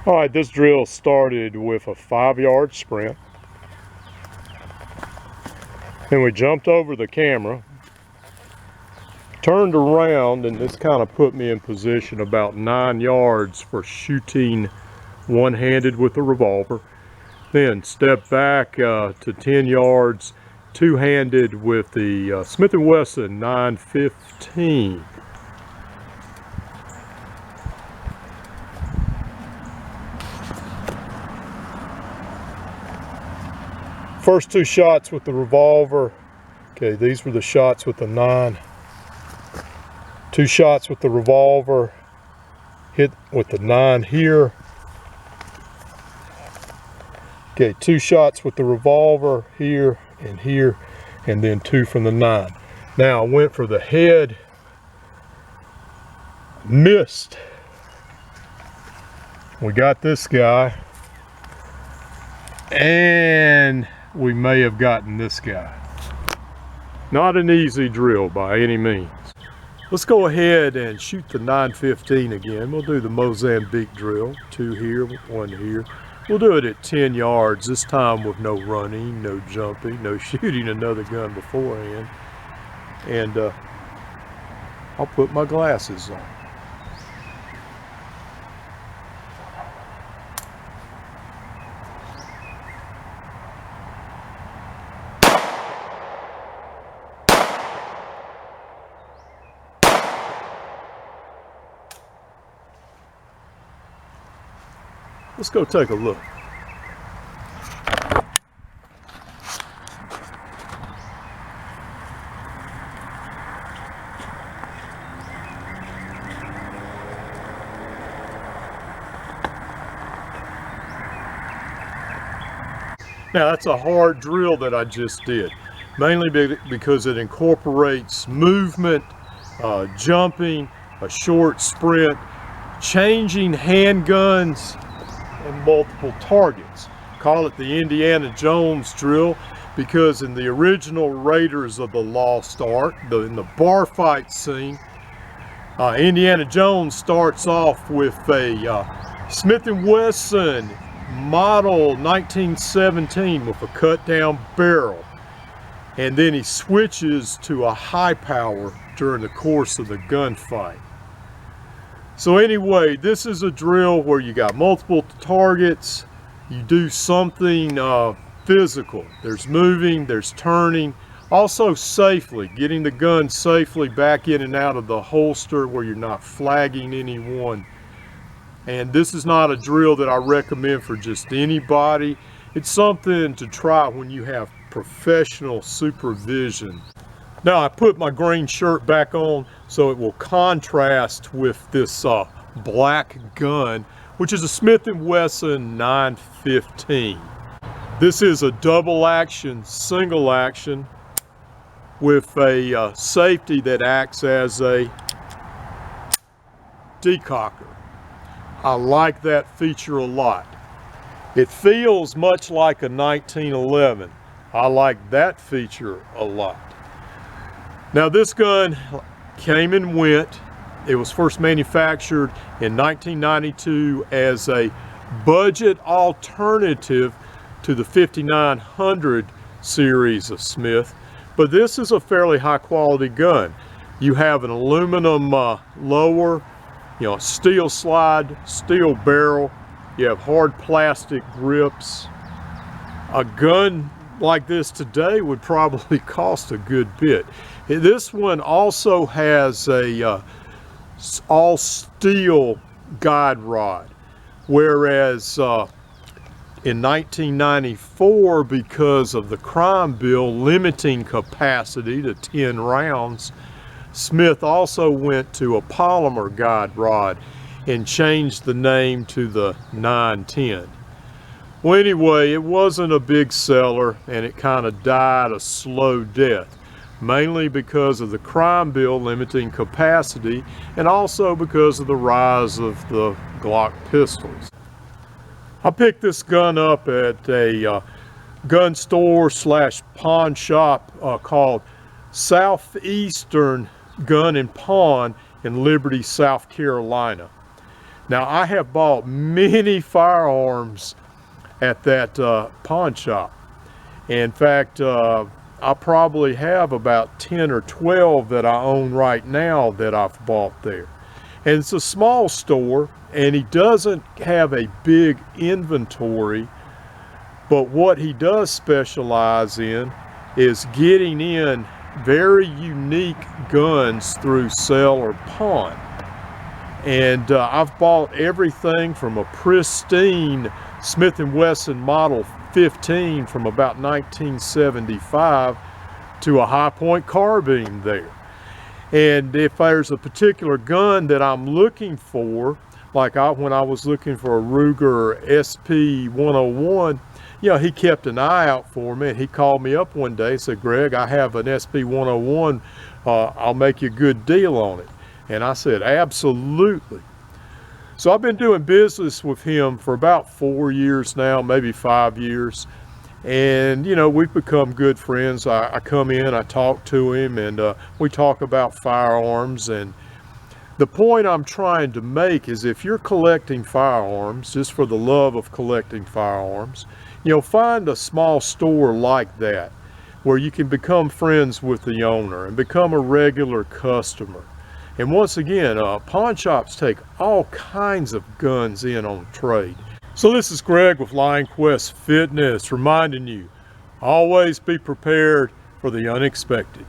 All right, this drill started with a 5-yard sprint. Then we jumped over the camera, turned around, and this kind of put me in position about 9 yards for shooting one-handed with the revolver. Then stepped back to 10 yards, two-handed with the Smith & Wesson 915. First 2 shots with the revolver. Okay, these were the shots with the 9. 2 shots with the revolver. Hit with the 9 here. Okay, 2 shots with the revolver here, and then 2 from the 9. Now I went for the head. Missed. We got this guy. And we may have gotten this guy. Not an easy drill by any means. Let's go ahead and shoot the 915 again. We'll do the Mozambique drill. 2 here, 1 here. We'll do it at 10 yards, this time with no running, no jumping, no shooting another gun beforehand. And I'll put my glasses on. Let's go take a look. Now that's a hard drill that I just did, mainly because it incorporates movement, jumping, a short sprint, changing handguns, and multiple targets. Call it the Indiana Jones drill because in the original Raiders of the Lost Ark, in the bar fight scene, Indiana Jones starts off with a Smith & Wesson Model 1917 with a cut down barrel, and then he switches to a high power during the course of the gunfight. So anyway, this is a drill where you got multiple targets, you do something physical. There's moving, there's turning, also safely, getting the gun safely back in and out of the holster where you're not flagging anyone. And this is not a drill that I recommend for just anybody. It's something to try when you have professional supervision. Now I put my green shirt back on so it will contrast with this black gun, which is a Smith & Wesson 915. This is a double action, single action with a safety that acts as a decocker. I like that feature a lot. It feels much like a 1911. I like that feature a lot. Now this gun came and went. It was first manufactured in 1992 as a budget alternative to the 5900 series of Smith, but this is a fairly high quality gun. You have an aluminum lower, steel slide, steel barrel. You have hard plastic grips. A gun like this today would probably cost a good bit. This one also has a all steel guide rod, whereas in 1994, because of the crime bill limiting capacity to 10 rounds, Smith also went to a polymer guide rod and changed the name to the 910. Well, anyway, it wasn't a big seller, and it kind of died a slow death, mainly because of the crime bill limiting capacity and also because of the rise of the Glock pistols. I picked this gun up at a gun store slash pawn shop called Southeastern Gun and Pawn in Liberty, South Carolina. Now, I have bought many firearms at that pawn shop. In fact, I probably have about 10 or 12 that I own right now that I've bought there. And it's a small store, and he doesn't have a big inventory, but what he does specialize in is getting in very unique guns through sale or pawn. And I've bought everything from a pristine Smith & Wesson Model 15 from about 1975 to a high-point carbine there. And if there's a particular gun that I'm looking for, like when I was looking for a Ruger SP101, you know, he kept an eye out for me, and he called me up one day and said, "Greg, I have an SP101, I'll make you a good deal on it." And I said, "Absolutely." So I've been doing business with him for about 4 years now, maybe 5 years. And, you know, we've become good friends. I come in, I talk to him, and we talk about firearms. And the point I'm trying to make is, if you're collecting firearms, just for the love of collecting firearms, you know, find a small store like that where you can become friends with the owner and become a regular customer. And once again, pawn shops take all kinds of guns in on trade. So this is Greg with Lionquestfitness reminding you, always be prepared for the unexpected.